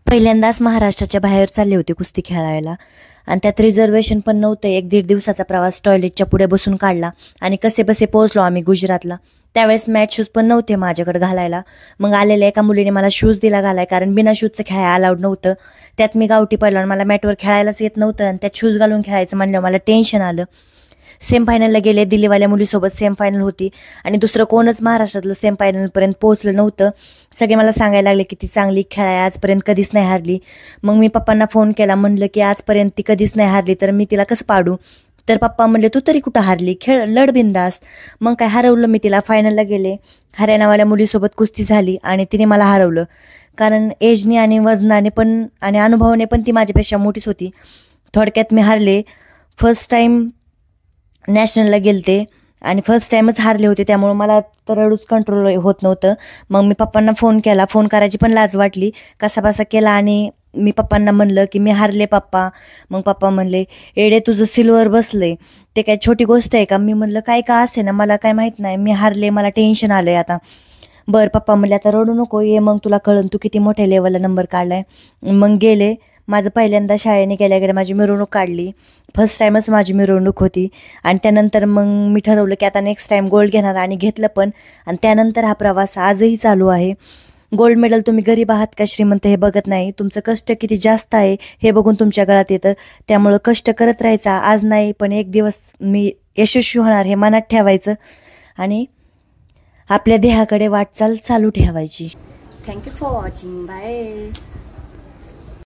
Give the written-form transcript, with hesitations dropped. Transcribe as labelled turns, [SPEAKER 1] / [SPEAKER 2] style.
[SPEAKER 1] पहिल्यांदाच महाराष्ट्राच्या बाहेर चालले होते कुस्ती खेळायला आणि त्यात रिझर्वेशन पण नव्हतं. 1-1.5 दिवसाचा प्रवास टॉयलेटच्या पुढे बसून काढला आणि कसेबसे पोहोचलो आम्ही गुजरातला. त्यावेळेस मॅट शूज पण नव्हते माझ्याकडे घालायला. मग आलेल्या एका मुलीने मला शूज दिला घालाय, कारण बिना शूजचं खेळायला अलाउड नव्हतं. त्यात मी गावठी पडलो आणि मला मॅटवर खेळायलाच येत नव्हतं आणि त्यात शूज घालून खेळायचं म्हणल्यावर मला टेन्शन आलं. सेम फायनलला गेले. दिल्लीवाल्या मुलीसोबत सेम फायनल होती आणि दुसरं कोणच महाराष्ट्रातलं सेम फायनलपर्यंत पोहोचलं नव्हतं. सगळे मला सांगायला लागले की ती चांगली खेळाय, आजपर्यंत कधीच नाही हारली. मग मी पप्पांना फोन केला, म्हणलं की आजपर्यंत ती कधीच नाही हारली तर मी तिला कसं पाडू. तर पप्पा म्हणले तू तरी कुठं हारली, खेळ लढ बिंदास. मग काय हरवलं मी तिला. फायनलला गेले. हरियाणावाल्या मुलीसोबत कुस्ती झाली आणि तिने मला हरवलं, कारण एजने आणि वजनाने पण आणि अनुभवाने पण ती माझ्यापेक्षा मोठीच होती. थोडक्यात मी हारले. फर्स्ट टाईम नॅशनलला गेलते आणि फर्स्ट टाईमच हारले होते, त्यामुळे मला तर रडूच कंट्रोल होत नव्हतं. मग मी पप्पांना फोन केला. फोन करायची पण लाज वाटली. कसाबसा केला आणि मी पप्पांना म्हणलं की मी हारले पप्पा. मग पप्पा म्हणले एडे तुझं सिल्वर बसले, ते काय छोटी गोष्ट आहे का. मी म्हणलं काय का असे ना, मला काय माहीत नाही, मी हारले, मला टेन्शन आलं आहे आता. बरं पप्पा म्हणले आता रडू नको, ये मग तुला कळन तू किती मोठ्या लेवलला नंबर काढलाय. मग गेले. माझं पहिल्यांदा शाळेने गेल्या माझी मिरवणूक काढली. फर्स्ट टाईमच माझी मिरवणूक होती आणि त्यानंतर मग मी ठरवलं की आता नेक्स्ट टाईम गोल्ड घेणार आणि घेतलं पण. आणि त्यानंतर हा प्रवास आजही चालू आहे. गोल्ड मेडल तुम्ही गरीब आहात का श्रीमंत हे बघत नाही, तुमचं कष्ट किती जास्त आहे हे बघून तुमच्या गळात येतं. त्यामुळं कष्ट करत राहायचा. आज नाही पण एक दिवस मी यशस्वी होणार हे मनात ठेवायचं आणि आपल्या देहाकडे वाटचाल चालू ठेवायची. Thank you for watching. बाय.